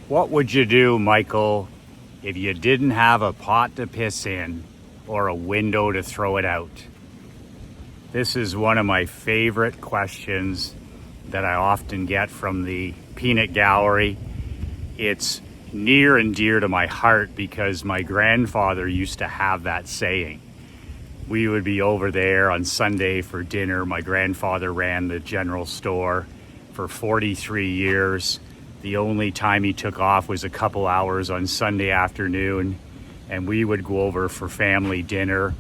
What would you do, Michael, if you didn't have a pot to piss in or a window to throw it out? This is one of my favorite questions that I often get from the peanut gallery. It's near and dear to my heart because my grandfather used to have that saying. We would be over there on Sunday for dinner. My grandfather ran the general store for 43 years. The only time he took off was a couple hours on Sunday afternoon, and we would go over for family dinner,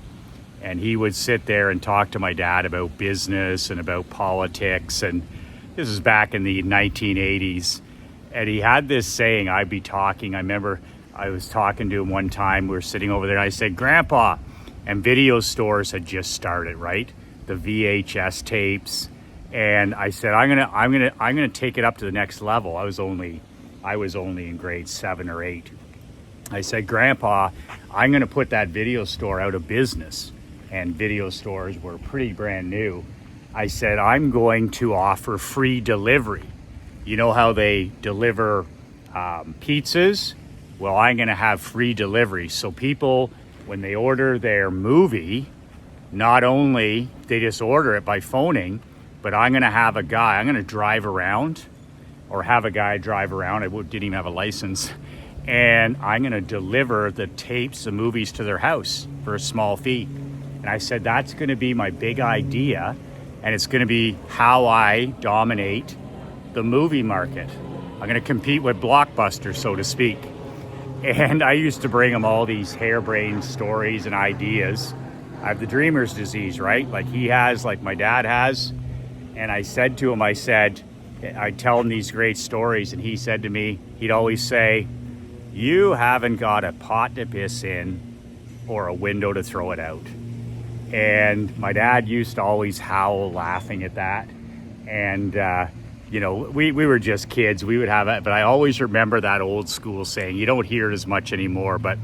and he would sit there and talk to my dad about business and about politics. And this is back in the 1980s. And he had this saying, I'd be talking. I remember I was talking to him one time. We were sitting over there, and I said, Grandpa, and video stores had just started, right? The VHS tapes. And I said, I'm gonna take it up to the next level. I was only in grade 7 or 8. I said, Grandpa, I'm gonna put that video store out of business. And video stores were pretty brand new. I said, I'm going to offer free delivery. You know how they deliver pizzas? Well, I'm gonna have free delivery. So people, when they order their movie, not only they just order it by phoning, but I'm gonna have a guy, I'm gonna drive around, or have a guy drive around, I didn't even have a license, and I'm gonna deliver the tapes, the movies to their house for a small fee. And I said, that's gonna be my big idea, and it's gonna be how I dominate the movie market. I'm gonna compete with Blockbuster, so to speak. And I used to bring him all these harebrained stories and ideas. I have the dreamer's disease, right? Like he has, like my dad has. And I said to him, I'd tell him these great stories, and he said to me, he'd always say, you haven't got a pot to piss in or a window to throw it out. And my dad used to always howl laughing at that. And, we were just kids. We would have it, but I always remember that old school saying. You don't hear it as much anymore, but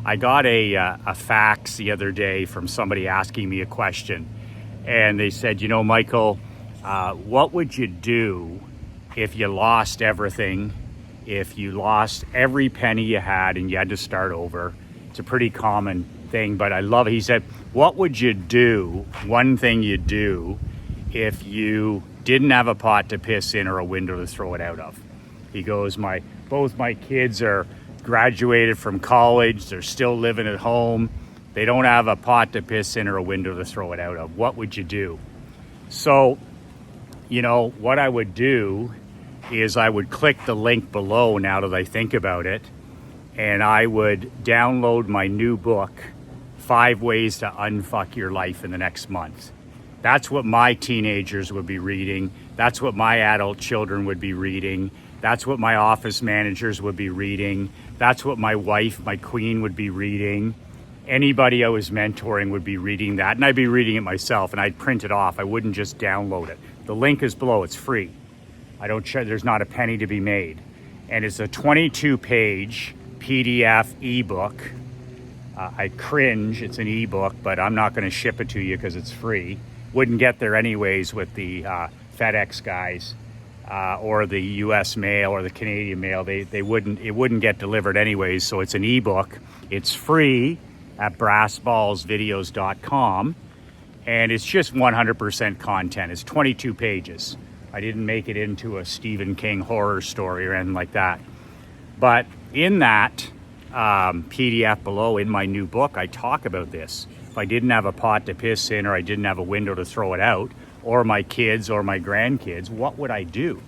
I got a fax the other day from somebody asking me a question. And they said, Michael, what would you do if you lost everything, if you lost every penny you had and you had to start over? It's a pretty common thing, but I love it. He said, what would you do, one thing you'd do, if you didn't have a pot to piss in or a window to throw it out of? He goes, both my kids are graduated from college. They're still living at home. They don't have a pot to piss in or a window to throw it out of. What would you do? So, what I would do is I would click the link below now that I think about it, and I would download my new book, 5 Ways to Unfuck Your Life in the Next Month. That's what my teenagers would be reading. That's what my adult children would be reading. That's what my office managers would be reading. That's what my wife, my queen, would be reading. Anybody I was mentoring would be reading that, and I'd be reading it myself, and I'd print it off. I wouldn't just download it. The link is below. It's free. There's not a penny to be made. And it's a 22-page PDF ebook. I cringe. It's an ebook, but I'm not going to ship it to you because it's free. Wouldn't get there anyways with the FedEx guys or the U.S. mail or the Canadian mail. It wouldn't get delivered anyways. So it's an ebook. It's free at brassballsvideos.com, and it's just 100% content. It's 22 pages. I didn't make it into a Stephen King horror story or anything like that. But in that PDF below, in my new book, I talk about this. If I didn't have a pot to piss in, or I didn't have a window to throw it out, or my kids or my grandkids, what would I do?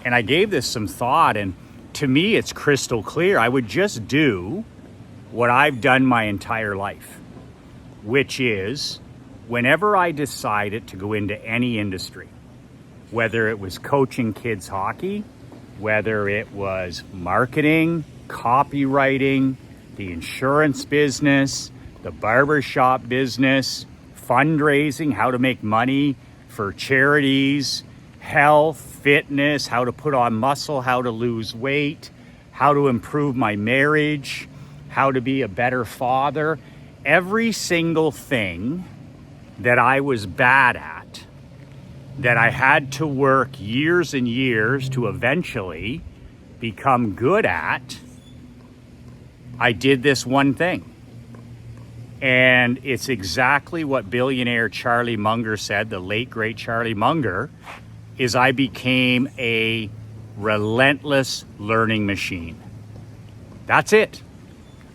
And I gave this some thought, and to me, it's crystal clear. I would just do what I've done my entire life, which is whenever I decided to go into any industry, whether it was coaching kids hockey, whether it was marketing, copywriting, the insurance business, the barbershop business, fundraising, how to make money for charities, health, fitness, how to put on muscle, how to lose weight, how to improve my marriage, how to be a better father. Every single thing that I was bad at, that I had to work years and years to eventually become good at, I did this one thing. And it's exactly what billionaire Charlie Munger said, the late, great Charlie Munger, is I became a relentless learning machine. That's it.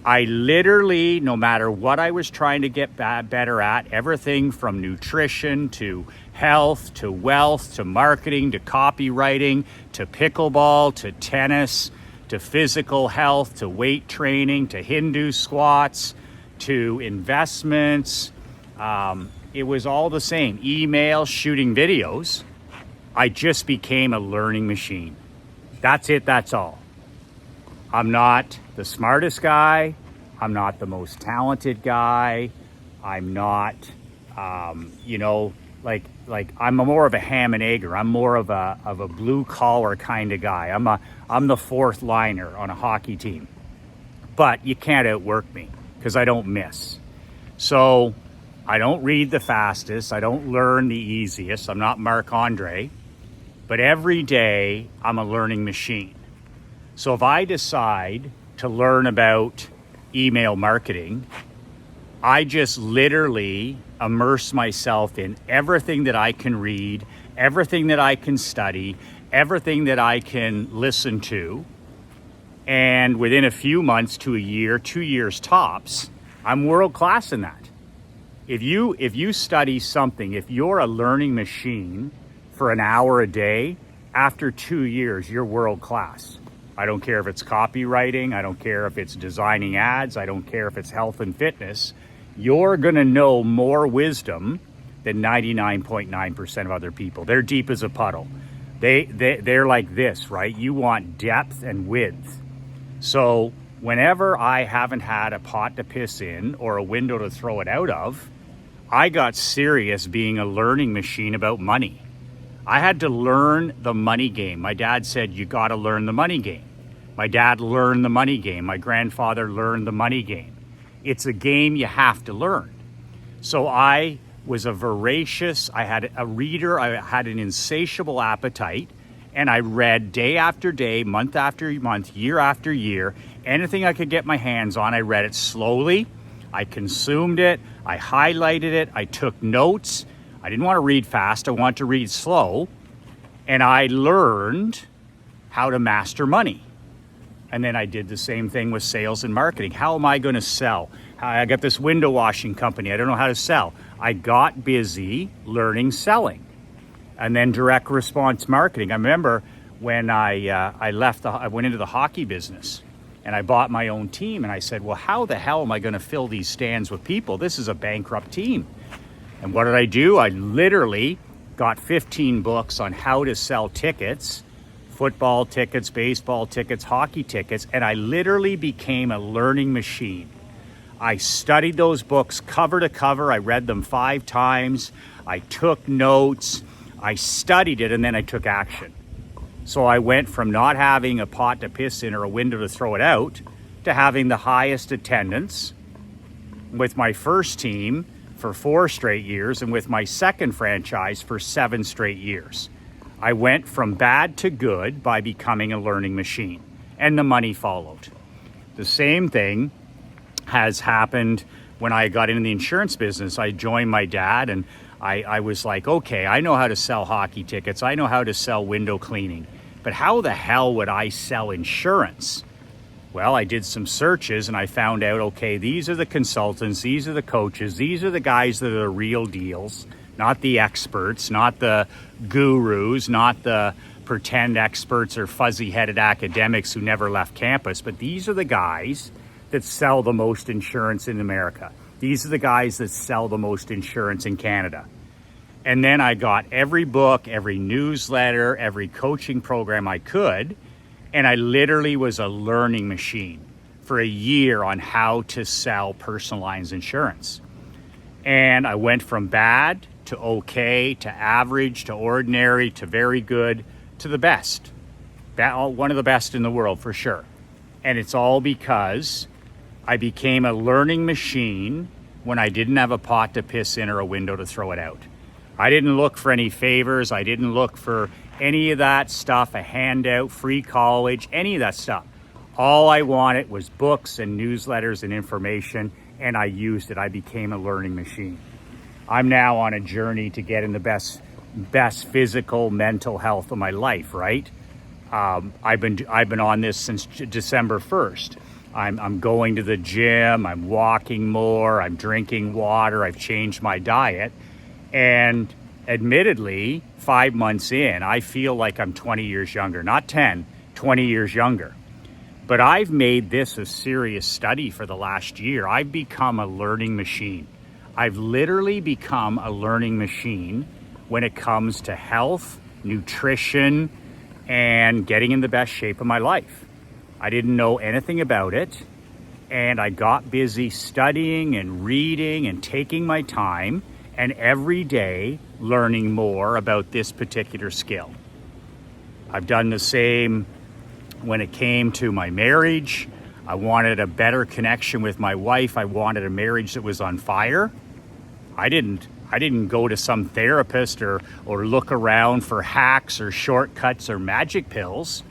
I literally, no matter what I was trying to get better at, everything from nutrition to health to wealth to marketing to copywriting to pickleball to tennis to physical health to weight training to Hindu squats to investments, it was all the same. Email, shooting videos. I just became a learning machine. That's it, that's all. I'm not the smartest guy. I'm not the most talented guy. I'm not, like I'm more of a ham and egger. I'm more of a blue collar kind of guy. I'm the fourth liner on a hockey team. But you can't outwork me because I don't miss. So I don't read the fastest. I don't learn the easiest. I'm not Marc-Andre. But every day I'm a learning machine. So if I decide to learn about email marketing, I just literally immerse myself in everything that I can read, everything that I can study, everything that I can listen to. And within a few months to a year, 2 years tops, I'm world class in that. If you study something, if you're a learning machine for an hour a day, after 2 years, you're world class. I don't care if it's copywriting. I don't care if it's designing ads. I don't care if it's health and fitness. You're going to know more wisdom than 99.9% of other people. They're deep as a puddle. They're like this, right? You want depth and width. So whenever I haven't had a pot to piss in or a window to throw it out of, I got serious being a learning machine about money. I had to learn the money game. My dad said, you got to learn the money game. My dad learned the money game. My grandfather learned the money game. It's a game you have to learn. So I was I had a reader, I had an insatiable appetite, and I read day after day, month after month, year after year. Anything I could get my hands on, I read it slowly. I consumed it. I highlighted it. I took notes. I didn't want to read fast. I wanted to read slow. And I learned how to master money. And then I did the same thing with sales and marketing. How am I going to sell? I got this window washing company. I don't know how to sell. I got busy learning selling. And then direct response marketing. I remember when I went into the hockey business and I bought my own team. And I said, well, how the hell am I going to fill these stands with people? This is a bankrupt team. And what did I do? I literally got 15 books on how to sell tickets, football tickets, baseball tickets, hockey tickets, and I literally became a learning machine. I studied those books cover to cover. I read them 5 times. I took notes. I studied it, and then I took action. So I went from not having a pot to piss in or a window to throw it out to having the highest attendance with my first team for 4 straight years, and with my second franchise for 7 straight years. I went from bad to good by becoming a learning machine, and the money followed. The same thing has happened when I got into the insurance business. I joined my dad, and I was like, okay, I know how to sell hockey tickets. I know how to sell window cleaning, but how the hell would I sell insurance? Well, I did some searches and I found out, okay, these are the consultants, these are the coaches, these are the guys that are the real deals, not the experts, not the gurus, not the pretend experts or fuzzy-headed academics who never left campus, but these are the guys that sell the most insurance in America. These are the guys that sell the most insurance in Canada. And then I got every book, every newsletter, every coaching program I could, and I literally was a learning machine for a year on how to sell personal lines insurance. And I went from bad to okay, to average, to ordinary, to very good, to the best. One of the best in the world for sure. And it's all because I became a learning machine when I didn't have a pot to piss in or a window to throw it out. I didn't look for any favors. I didn't look for any of that stuff, a handout, free college, any of that stuff. All I wanted was books and newsletters and information, and I used it. I became a learning machine. I'm now on a journey to get in the best physical, mental health of my life, right? I've been on this since December 1st. I'm going to the gym, I'm walking more, I'm drinking water, I've changed my diet. And admittedly, 5 months in, I feel like I'm 20 years younger, not 10, 20 years younger. But I've made this a serious study for the last year. I've become a learning machine. I've literally become a learning machine when it comes to health, nutrition, and getting in the best shape of my life. I didn't know anything about it, and I got busy studying and reading and taking my time, and every day learning more about this particular skill. I've done the same when it came to my marriage. I wanted a better connection with my wife. I wanted a marriage that was on fire. I didn't go to some therapist or look around for hacks or shortcuts or magic pills.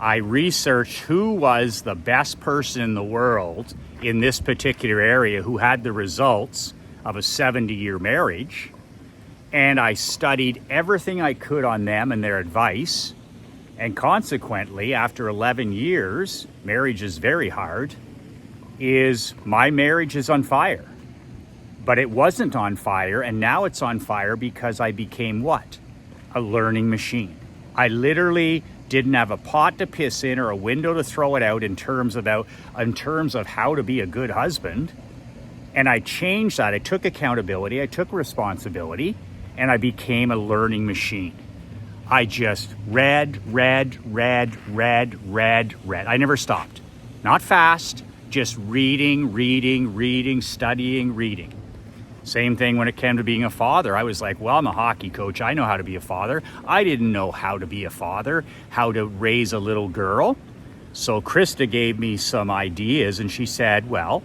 I researched who was the best person in the world in this particular area who had the results of a 70-year marriage. And I studied everything I could on them and their advice. And consequently, after 11 years, marriage is very hard, my marriage is on fire. But it wasn't on fire, and now it's on fire because I became what? A learning machine. I literally didn't have a pot to piss in or a window to throw it out in terms of how to be a good husband. And I changed that. I took accountability, I took responsibility, and I became a learning machine. I just read. I never stopped. Not fast, just reading, studying, reading. Same thing when it came to being a father. I was like, well, I'm a hockey coach. I know how to be a father. I didn't know how to be a father, how to raise a little girl. So Krista gave me some ideas, and she said, well,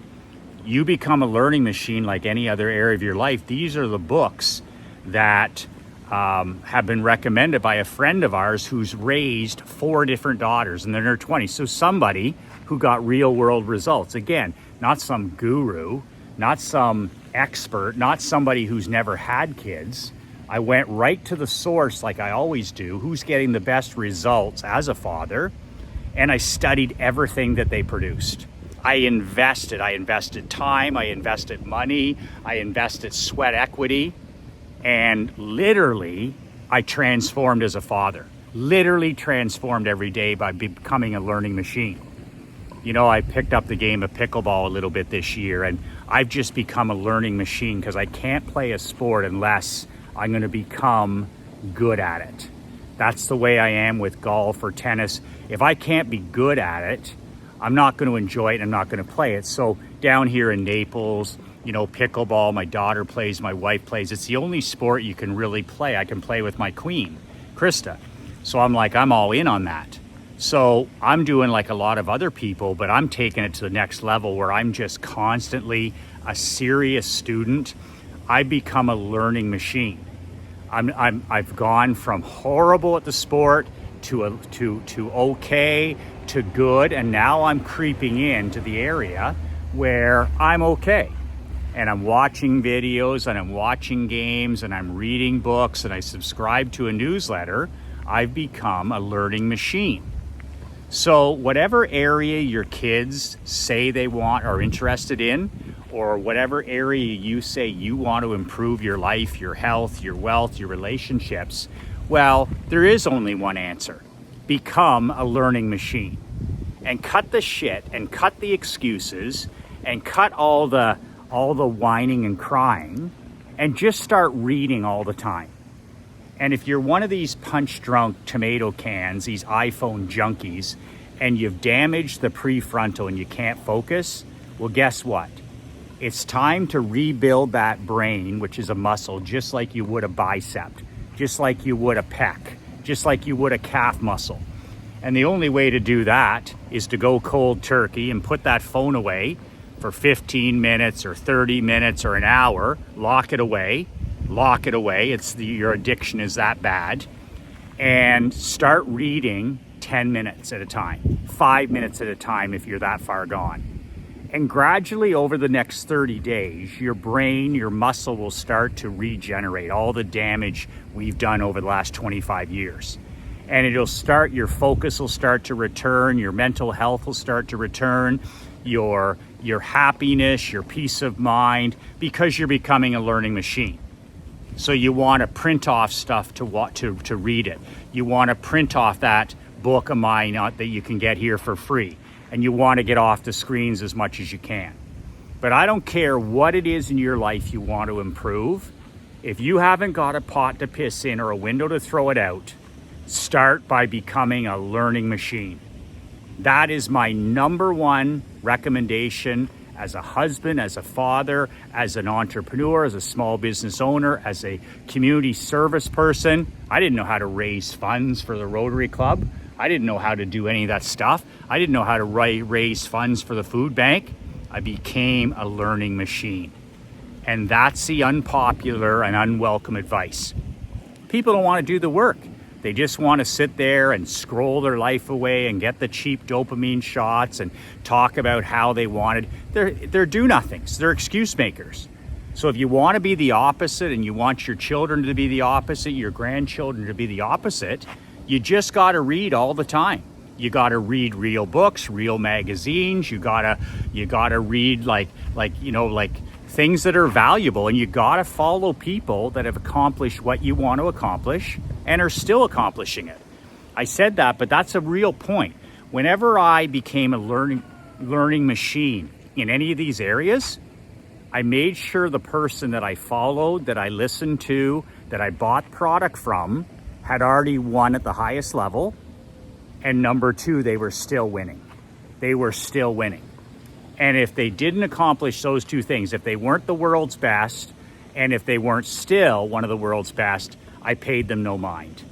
you become a learning machine like any other area of your life. These are the books that have been recommended by a friend of ours who's raised 4 different daughters, and they're in their 20s. So somebody who got real world results. Again, not some guru, not some expert, not somebody who's never had kids. I went right to the source like I always do, who's getting the best results as a father, and I studied everything that they produced. I invested time, I invested money, I invested sweat equity, and literally I transformed as a father. Literally transformed every day by becoming a learning machine. You know, I picked up the game of pickleball a little bit this year, and I've just become a learning machine because I can't play a sport unless I'm going to become good at it. That's the way I am with golf or tennis. If I can't be good at it, I'm not going to enjoy it. I'm not going to play it. So down here in Naples, you know, pickleball, my daughter plays, my wife plays. It's the only sport you can really play. I can play with my queen, Krista. So I'm all in on that. So I'm doing like a lot of other people, but I'm taking it to the next level where I'm just constantly a serious student. I become a learning machine. I've gone from horrible at the sport to okay to good, and now I'm creeping into the area where I'm okay. And I'm watching videos, and I'm watching games, and I'm reading books, and I subscribe to a newsletter. I've become a learning machine. So whatever area your kids say they want or interested in, or whatever area you say you want to improve your life, your health, your wealth, your relationships, well, there is only one answer. Become a learning machine. And cut the shit and cut the excuses and cut all the whining and crying and just start reading all the time. And if you're one of these punch-drunk tomato cans, these iPhone junkies, and you've damaged the prefrontal and you can't focus, well, guess what? It's time to rebuild that brain, which is a muscle, just like you would a bicep, just like you would a pec, just like you would a calf muscle. And the only way to do that is to go cold turkey and put that phone away for 15 minutes or 30 minutes or an hour, lock it away. Your addiction is that bad. and start reading 10 minutes at a time, 5 minutes at a time if you're that far gone. And gradually over the next 30 days, your brain, your muscle will start to regenerate all the damage we've done over the last 25 years. And your focus will start to return, your mental health will start to return, your happiness, your peace of mind, because you're becoming a learning machine. So you want to print off stuff to read it. You want to print off that book of mine that you can get here for free. And you want to get off the screens as much as you can. But I don't care what it is in your life you want to improve. If you haven't got a pot to piss in or a window to throw it out, start by becoming a learning machine. That is my number one recommendation as a husband, as a father, as an entrepreneur, as a small business owner, as a community service person. I didn't know how to raise funds for the Rotary Club. I didn't know how to do any of that stuff. I didn't know how to raise funds for the food bank. I became a learning machine. And that's the unpopular and unwelcome advice. People don't want to do the work. They just want to sit there and scroll their life away and get the cheap dopamine shots and talk about how they wanted. They're do-nothings. They're excuse makers. So if you want to be the opposite and you want your children to be the opposite, your grandchildren to be the opposite, you just got to read all the time. You got to read real books, real magazines. You got to read like things that are valuable, and you got to follow people that have accomplished what you want to accomplish and are still accomplishing it. I said that, but that's a real point. Whenever I became a learning machine in any of these areas, I made sure the person that I followed, that I listened to, that I bought product from, had already won at the highest level. And number two, they were still winning. They were still winning. And if they didn't accomplish those two things, if they weren't the world's best, and if they weren't still one of the world's best, I paid them no mind.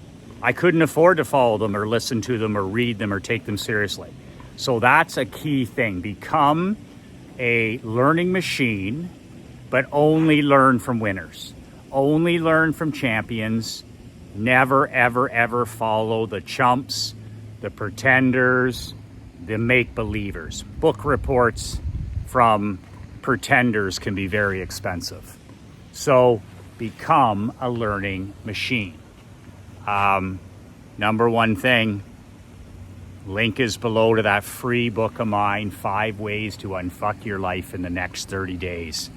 I couldn't afford to follow them or listen to them or read them or take them seriously. So that's a key thing. Become a learning machine, but only learn from winners. Only learn from champions. Never, ever, ever follow the chumps, the pretenders, the make-believers. Book reports from pretenders can be very expensive. So become a learning machine. Number one thing, link is below to that free book of mine, 5 Ways to Unfuck Your Life in the Next 30 Days.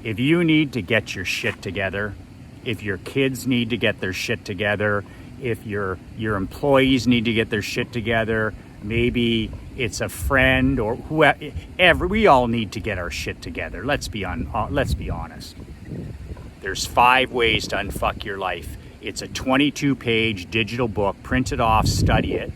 If you need to get your shit together, if your kids need to get their shit together, if your employees need to get their shit together, maybe it's a friend or whoever, we all need to get our shit together. Let's be honest. There's 5 ways to unfuck your life. It's a 22-page digital book, print it off, study it.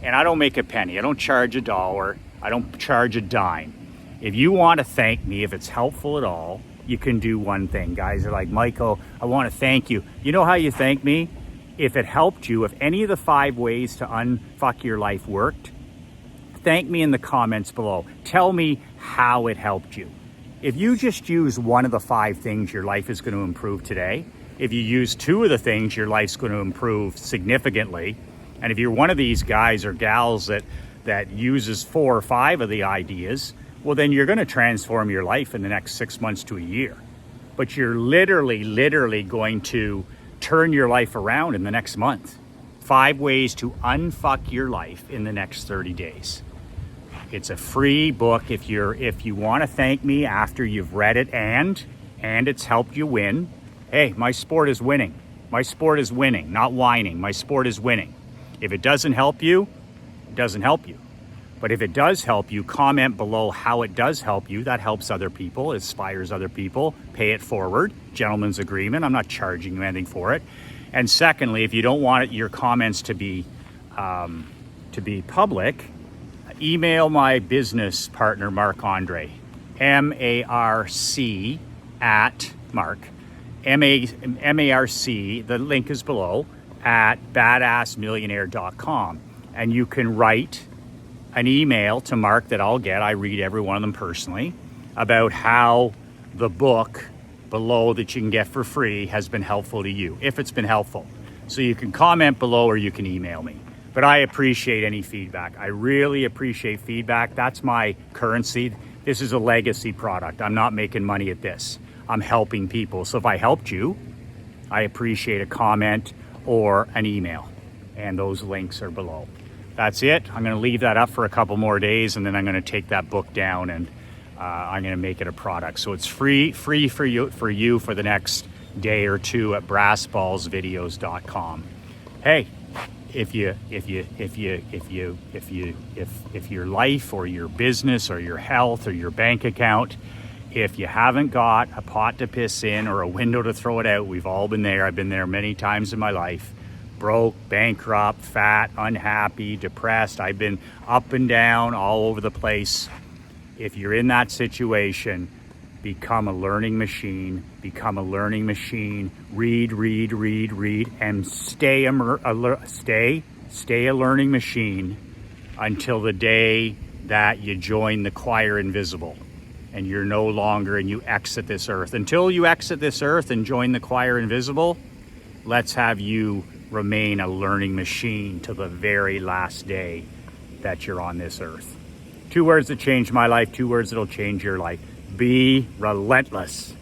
And I don't make a penny. I don't charge $1. I don't charge a dime. If you want to thank me, if it's helpful at all, you can do one thing. Guys are like, Michael, I want to thank you. You know how you thank me? If it helped you, if any of the 5 ways to unfuck your life worked, thank me in the comments below. Tell me how it helped you. If you just use one of the 5 things, your life is going to improve today. If you use 2 of the things, your life's going to improve significantly. And if you're one of these guys or gals that uses 4 or 5 of the ideas, well, then you're going to transform your life in the next 6 months to a year. But you're literally going to turn your life around in the next month. 5 ways to unfuck your life in the next 30 days. It's a free book. If you want to thank me after you've read it and it's helped you win, hey, my sport is winning. My sport is winning, not whining. My sport is winning. If it doesn't help you, it doesn't help you. But if it does help you, comment below how it does help you. That helps other people, inspires other people. Pay it forward. Gentleman's agreement. I'm not charging you anything for it. And secondly, if you don't want your comments to be public, email my business partner, Marc Andre, M-A-R-C at Marc, M-A-R-C, the link is below, at badassmillionaire.com. And you can write an email to Marc that I'll get. I read every one of them personally, about how the book below that you can get for free has been helpful to you, if it's been helpful. So you can comment below or you can email me. But I appreciate any feedback. I really appreciate feedback. That's my currency. This is a legacy product. I'm not making money at this. I'm helping people. So if I helped you, I appreciate a comment or an email. And those links are below. That's it. I'm going to leave that up for a couple more days, and then I'm going to take that book down and I'm going to make it a product. So it's free for you for the next day or two at brassballsvideos.com. Hey, if your life or your business or your health or your bank account, if you haven't got a pot to piss in or a window to throw it out, we've all been there. I've been there many times in my life. Broke, bankrupt, fat, unhappy, depressed. I've been up and down all over the place. If you're in that situation, become a learning machine. Become a learning machine. Read, and stay a learning machine until the day that you join the choir invisible and you're no longer, and you exit this earth. Until you exit this earth and join the choir invisible, let's have you remain a learning machine till the very last day that you're on this earth. 2 words that changed my life, 2 words that'll change your life. Be relentless.